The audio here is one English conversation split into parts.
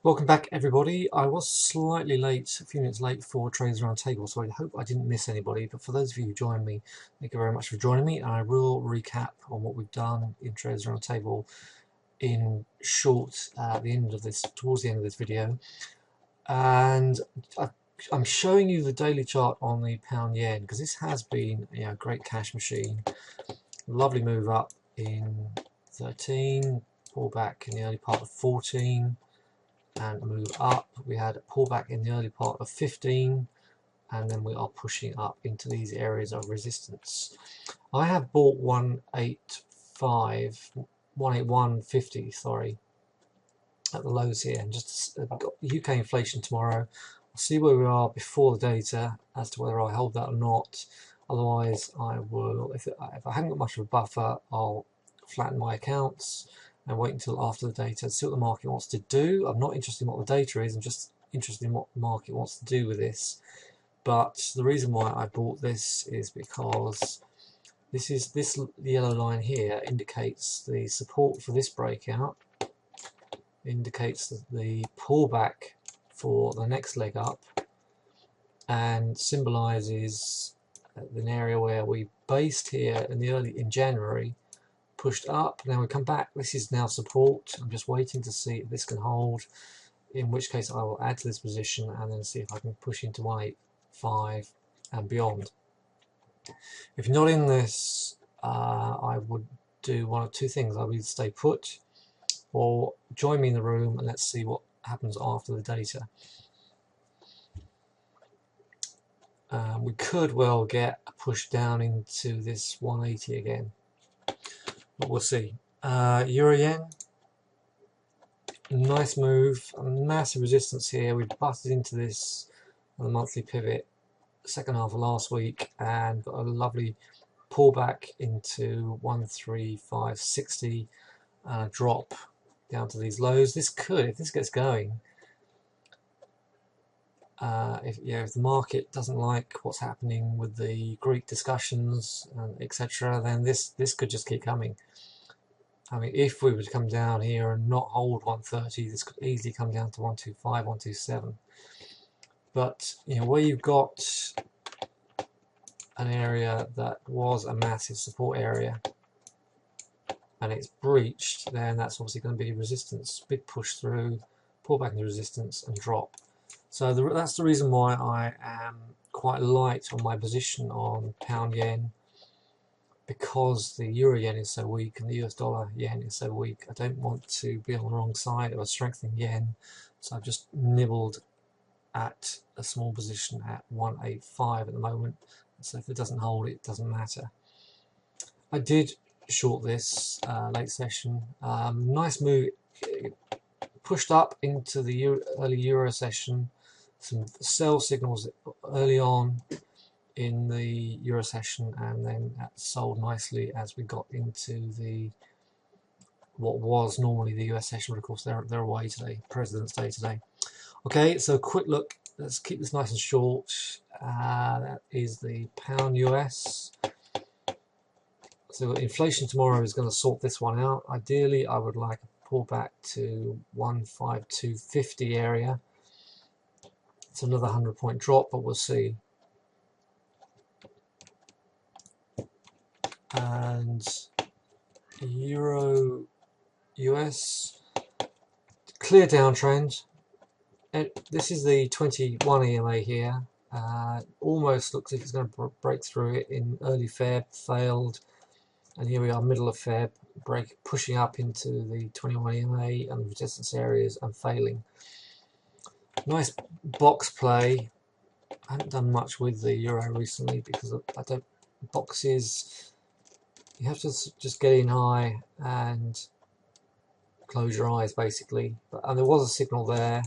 Welcome back, everybody. I was slightly late, a few minutes late for Traders Roundtable, so I hope I didn't miss anybody. But for those of you who joined me, thank you very much for joining me. And I will recap on what we've done in Traders Roundtable in short at the end of this, towards the end of this video. And I'm showing you the daily chart on the pound yen because this has been a great cash machine. Lovely move up in 13, pull back in the early part of 14. And move up. We had a pullback in the early part of 15, and then we are pushing up into these areas of resistance. I have bought 181.50, sorry, at the lows here, and just got UK inflation tomorrow. I'll see where we are before the data as to whether I hold that or not. Otherwise, I will. If I haven't got much of a buffer, I'll flatten my accounts and wait until after the data to see what the market wants to do. I'm not interested in what the data is, I'm just interested in what the market wants to do with this. But the reason why I bought this is because this yellow line here indicates the support for this breakout, indicates the pullback for the next leg up, and symbolizes an area where we based here in January, pushed up, now we come back. This is now support. I'm just waiting to see if this can hold, in which case I will add to this position and then see if I can push into 185 and beyond. If you're not in this, I would do one of two things. I would either stay put or join me in the room and let's see what happens after the data. We could well get a push down into this 180 again, but we'll see. Euro yen, nice move, massive resistance here. We busted into this on the monthly pivot second half of last week and got a lovely pullback into 135.60 and a drop down to these lows. This could, if this gets going, if the market doesn't like what's happening with the Greek discussions and etc., then this could just keep coming. I mean, if we were to come down here and not hold 130, this could easily come down to 125, 127. But where you've got an area that was a massive support area and it's breached, then that's obviously going to be resistance. Big push through, pull back into resistance and drop. So that's the reason why I am quite light on my position on pound yen, because the euro yen is so weak and the US dollar yen is so weak. I don't want to be on the wrong side of a strengthening yen, so I've just nibbled at a small position at 185 at the moment. So if it doesn't hold, it doesn't matter. I did short this late session. Nice move, pushed up into the early euro session. Some sell signals early on in the euro session, and then that sold nicely as we got into what was normally the US session, but of course they're away today, President's Day today. Okay, so quick look. Let's keep this nice and short. That is the pound US. So inflation tomorrow is going to sort this one out. Ideally, I would like a pullback to 152.50 area. It's another 100-point drop, but we'll see. And Euro US, clear downtrend. This is the 21 EMA here. Almost looks like it's going to break through it in early Feb, failed. And here we are, middle of Feb, pushing up into the 21 EMA and resistance areas and failing. Nice box play. I haven't done much with the euro recently because boxes, you have to just get in high and close your eyes basically. And there was a signal there,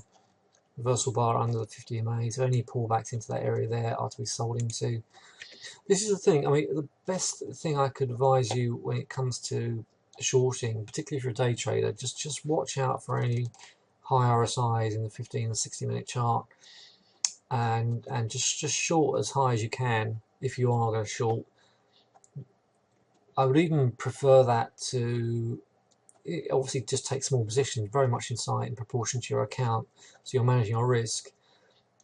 reversal bar under the 50 EMA, so any pullbacks into that area there are to be sold into. This is the thing, I mean, the best thing I could advise you when it comes to shorting, particularly if you're a day trader, just watch out for any high RSIs in the 15 and 60 minute chart, and just short as high as you can if you are going to short. I would even prefer that to it obviously just takes small positions, very much in sight in proportion to your account, so you're managing your risk.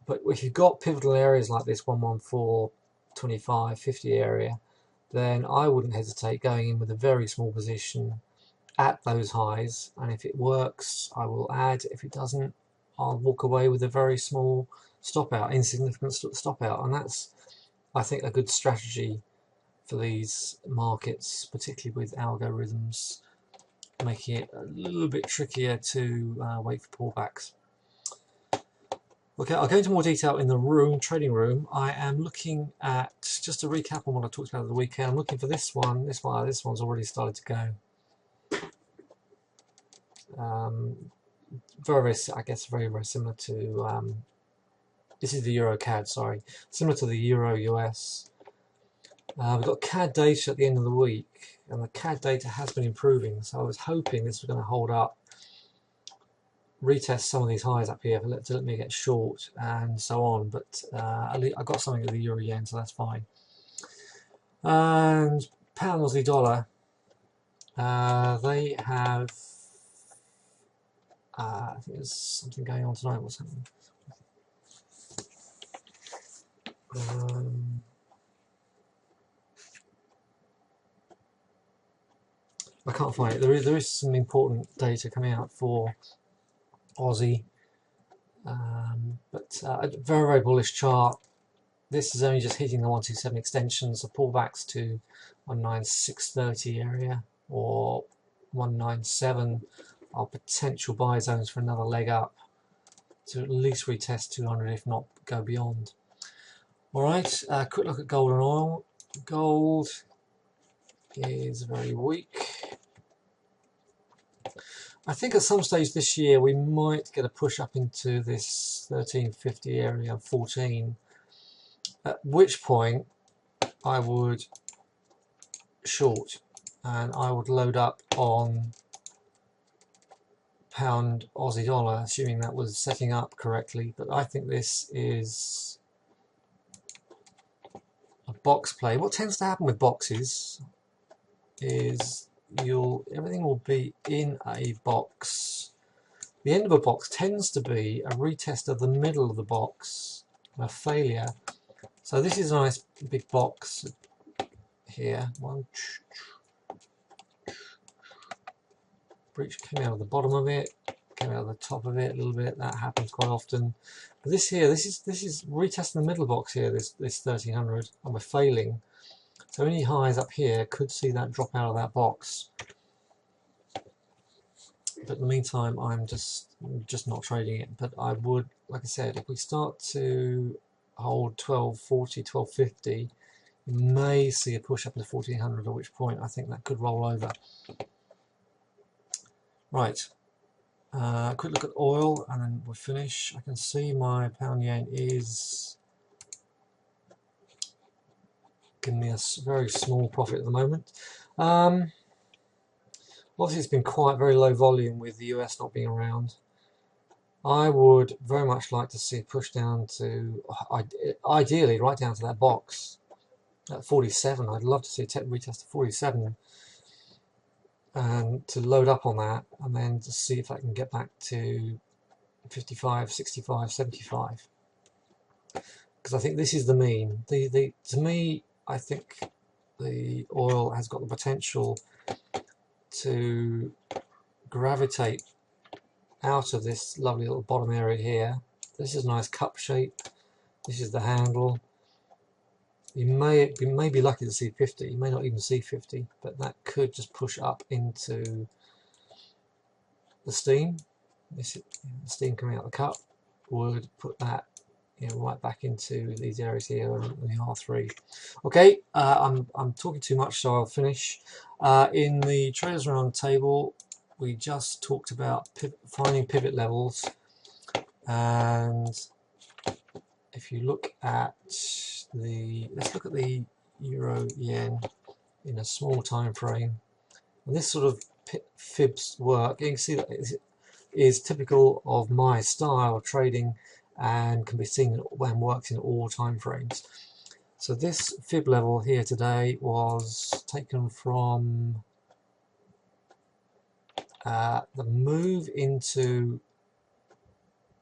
But if you've got pivotal areas like this 114, 25, 50 area, then I wouldn't hesitate going in with a very small position at those highs, and if it works I will add. If it doesn't, I'll walk away with a very small stop out, insignificant stop out, and that's, I think, a good strategy for these markets, particularly with algorithms making it a little bit trickier to wait for pullbacks. Okay, I'll go into more detail in the trading room. I am looking at, just to recap on what I talked about at the weekend, I'm looking for this one. This one's already started to go. Very, I guess, very similar to, this is the Euro CAD, sorry, similar to the Euro US. We've got CAD data at the end of the week, and the CAD data has been improving, so I was hoping this was going to hold up, retest some of these highs up here to let me get short and so on, but I got something with the Euro Yen, so that's fine. And pound Aussie dollar, they have, I think there's something going on tonight. What's happening? I can't find it. There is some important data coming out for Aussie, but a very bullish chart. This is only just hitting the 127 extensions. The pullbacks to 19630 area or 197 are potential buy zones for another leg up to at least retest 200, if not go beyond. Alright, quick look at gold and oil. Gold is very weak. I think at some stage this year we might get a push up into this 1350 area, 14, at which point I would short and I would load up on pound Aussie dollar, assuming that was setting up correctly. But I think this is a box play. What tends to happen with boxes is everything will be in a box. The end of a box tends to be a retest of the middle of the box, a failure. So this is a nice big box here. One breach came out of the bottom of it, came out of the top of it a little bit. That happens quite often. But this here, this is retesting the middle box here. This 1300, and we're failing. So any highs up here could see that drop out of that box. But in the meantime, I'm just not trading it. But I would, like I said, if we start to hold 1240, 1250, you may see a push up to 1400, at which point I think that could roll over. Right, quick look at oil and then we'll finish. I can see my pound yen is giving me a very small profit at the moment. Obviously it's been quite very low volume with the US not being around. I would very much like to see it push down to, ideally right down to that box at 47. I'd love to see a retest to 47 and to load up on that, and then to see if I can get back to 55, 65, 75. Because I think this is the mean. To me, I think the oil has got the potential to gravitate out of this lovely little bottom area here. This is a nice cup shape. This is the handle. You may be lucky to see 50. You may not even see 50, but that could just push up into the steam. The steam coming out of the cup would put that, right back into these areas here in the R3. Okay, I'm talking too much, so I'll finish. In the traders round table, we just talked about finding pivot levels, and if you look at let's look at the Euro Yen in a small time frame, and this sort of fibs work. You can see that it is typical of my style of trading and can be seen when works in all time frames. So this fib level here today was taken from the move into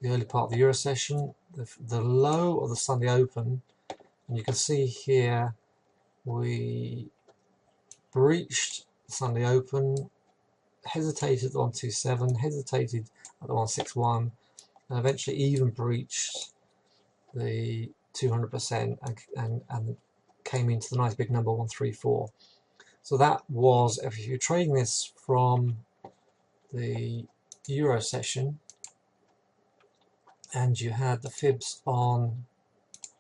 the early part of the Euro session, the low of the Sunday Open, and you can see here we breached the Sunday Open, hesitated at the 127, hesitated at the 161, and eventually even breached the 200% and came into the nice big number 134. So that was, if you're trading this from the Euro session and you had the fibs on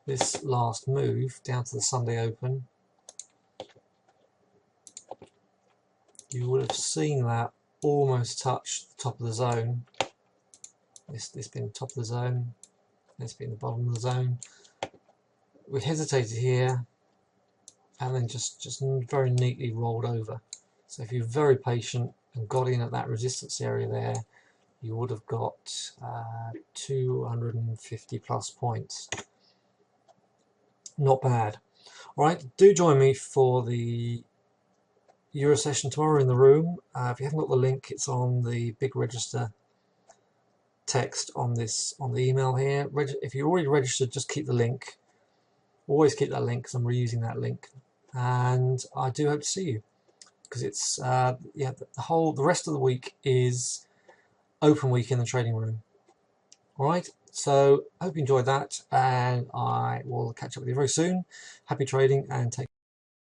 this last move down to the Sunday Open, you would have seen that almost touch the top of the zone. This being the top of the zone, this being the bottom of the zone. We hesitated here and then just very neatly rolled over. So if you're very patient and got in at that resistance area there, you would have got 250 plus points. Not bad. Alright, do join me for the Euro session tomorrow in the room. If you haven't got the link, it's on the big register text on the email here. If you're already registered, just keep the link. Always keep that link because I'm reusing that link. And I do hope to see you, because it's yeah, the rest of the week is open week in the trading room. Alright, so I hope you enjoyed that, and I will catch up with you very soon. Happy trading and take